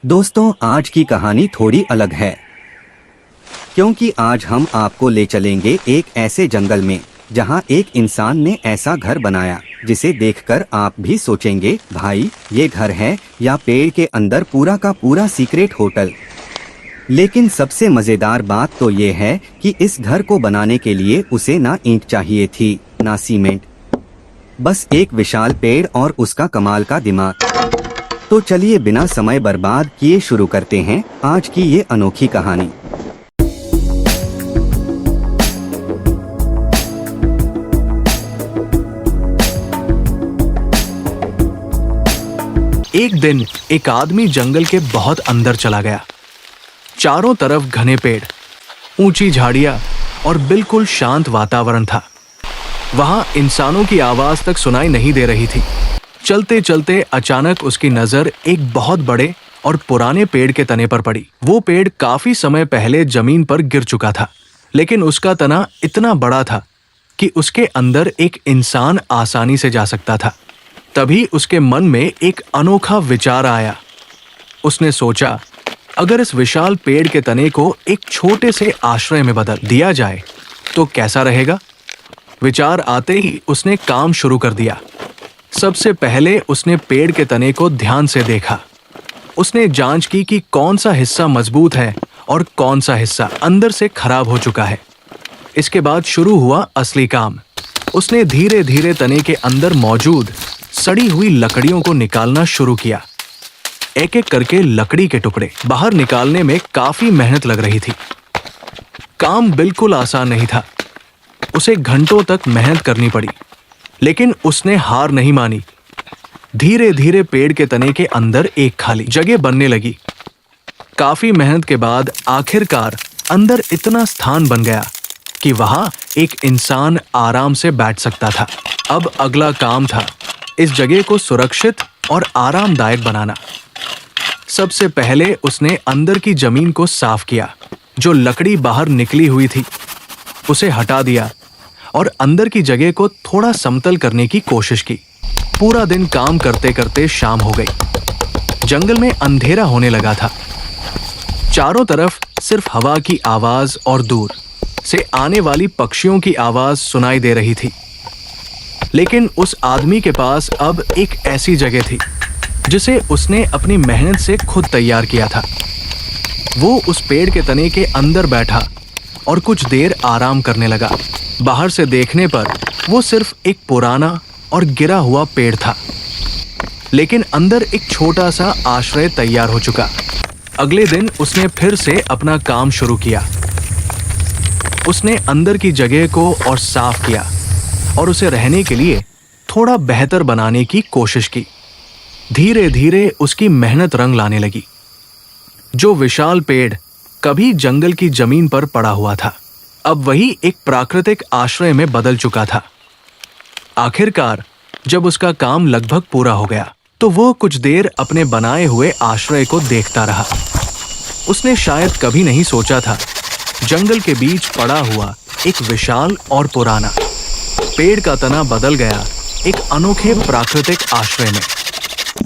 दोस्तों, आज की कहानी थोड़ी अलग है क्योंकि आज हम आपको ले चलेंगे एक ऐसे जंगल में जहां एक इंसान ने ऐसा घर बनाया जिसे देखकर आप भी सोचेंगे, भाई ये घर है या पेड़ के अंदर पूरा का पूरा सीक्रेट होटल। लेकिन सबसे मजेदार बात तो ये है कि इस घर को बनाने के लिए उसे ना ईंट चाहिए थी ना सीमेंट, बस एक विशाल पेड़ और उसका कमाल का दिमाग। तो चलिए बिना समय बर्बाद किए शुरू करते हैं आज की ये अनोखी कहानी। एक दिन एक आदमी जंगल के बहुत अंदर चला गया। चारों तरफ घने पेड़, ऊंची झाड़ियां और बिल्कुल शांत वातावरण था। वहां इंसानों की आवाज तक सुनाई नहीं दे रही थी। चलते चलते अचानक उसकी नजर एक बहुत बड़े और पुराने पेड़ के तने पर पड़ी। वो पेड़ काफी समय पहले जमीन पर गिर चुका था, लेकिन उसका तना इतना बड़ा था कि उसके अंदर एक इंसान आसानी से जा सकता था। तभी उसके मन में एक अनोखा विचार आया। उसने सोचा, अगर इस विशाल पेड़ के तने को एक छोटे से आश्रय में बदल दिया जाए तो कैसा रहेगा। विचार आते ही उसने काम शुरू कर दिया। सबसे पहले उसने पेड़ के तने को ध्यान से देखा। उसने जांच की कि कौन सा हिस्सा मजबूत है और कौन सा हिस्सा अंदर से खराब हो चुका है। इसके बाद शुरू हुआ असली काम। उसने धीरे धीरे तने के अंदर मौजूद सड़ी हुई लकड़ियों को निकालना शुरू किया। एक एक करके लकड़ी के टुकड़े बाहर निकालने में काफी मेहनत लग रही थी। काम बिल्कुल आसान नहीं था। उसे घंटों तक मेहनत करनी पड़ी, लेकिन उसने हार नहीं मानी। धीरे धीरे पेड़ के तने के अंदर एक खाली जगह बनने लगी। काफी मेहनत के बाद आखिरकार अंदर इतना स्थान बन गया कि वहां एक इंसान आराम से बैठ सकता था। अब अगला काम था इस जगह को सुरक्षित और आरामदायक बनाना। सबसे पहले उसने अंदर की जमीन को साफ किया। जो लकड़ी बाहर निकली हुई थी उसे हटा दिया और अंदर की जगह को थोड़ा समतल करने की कोशिश की। पूरा दिन काम करते करते शाम हो गई। जंगल में अंधेरा होने लगा था। चारों तरफ सिर्फ हवा की आवाज और दूर से आने वाली पक्षियों की आवाज सुनाई दे रही थी। लेकिन उस आदमी के पास अब एक ऐसी जगह थी जिसे उसने अपनी मेहनत से खुद तैयार किया था। वो उस पेड़ के तने के अंदर बैठा और कुछ देर आराम करने लगा। बाहर से देखने पर वो सिर्फ एक पुराना और गिरा हुआ पेड़ था, लेकिन अंदर एक छोटा सा आश्रय तैयार हो चुका। अगले दिन उसने फिर से अपना काम शुरू किया। उसने अंदर की जगह को और साफ किया और उसे रहने के लिए थोड़ा बेहतर बनाने की कोशिश की। धीरे धीरे उसकी मेहनत रंग लाने लगी। जो विशाल पेड़ कभी जंगल की जमीन पर पड़ा हुआ था, अब वही एक प्राकृतिक आश्रय में बदल चुका था। आखिरकार जब उसका काम लगभग पूरा हो गया तो वो कुछ देर अपने बनाए हुए आश्रय को देखता रहा। उसने शायद कभी नहीं सोचा था जंगल के बीच पड़ा हुआ एक विशाल और पुराना पेड़ का तना बदल गया एक अनोखे प्राकृतिक आश्रय में।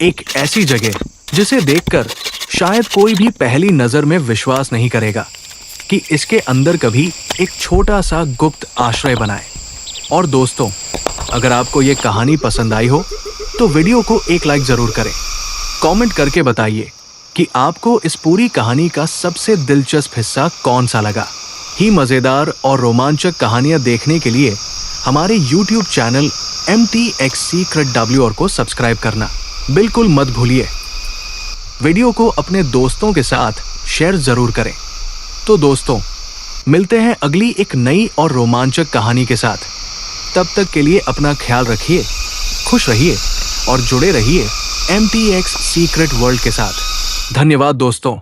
एक ऐसी जगह जिसे देखकर शायद कोई भी पहली नजर में विश्वास नहीं करेगा कि इसके अंदर कभी एक छोटा सा गुप्त आश्रय बनाए। और दोस्तों, अगर आपको ये कहानी पसंद आई हो तो वीडियो को एक लाइक जरूर करें। कमेंट करके बताइए कि आपको इस पूरी कहानी का सबसे दिलचस्प हिस्सा कौन सा लगा। ही मजेदार और रोमांचक कहानियां देखने के लिए हमारे YouTube channel MTX Secret WR को सब्सक्राइब करना बिल्कुल मत भूलिए। वीडियो को अपने दोस्तों के साथ शेयर जरूर करें। तो दोस्तों, मिलते हैं अगली एक नई और रोमांचक कहानी के साथ। तब तक के लिए अपना ख्याल रखिए, खुश रहिए और जुड़े रहिए MTX सीक्रेट वर्ल्ड के साथ। धन्यवाद दोस्तों।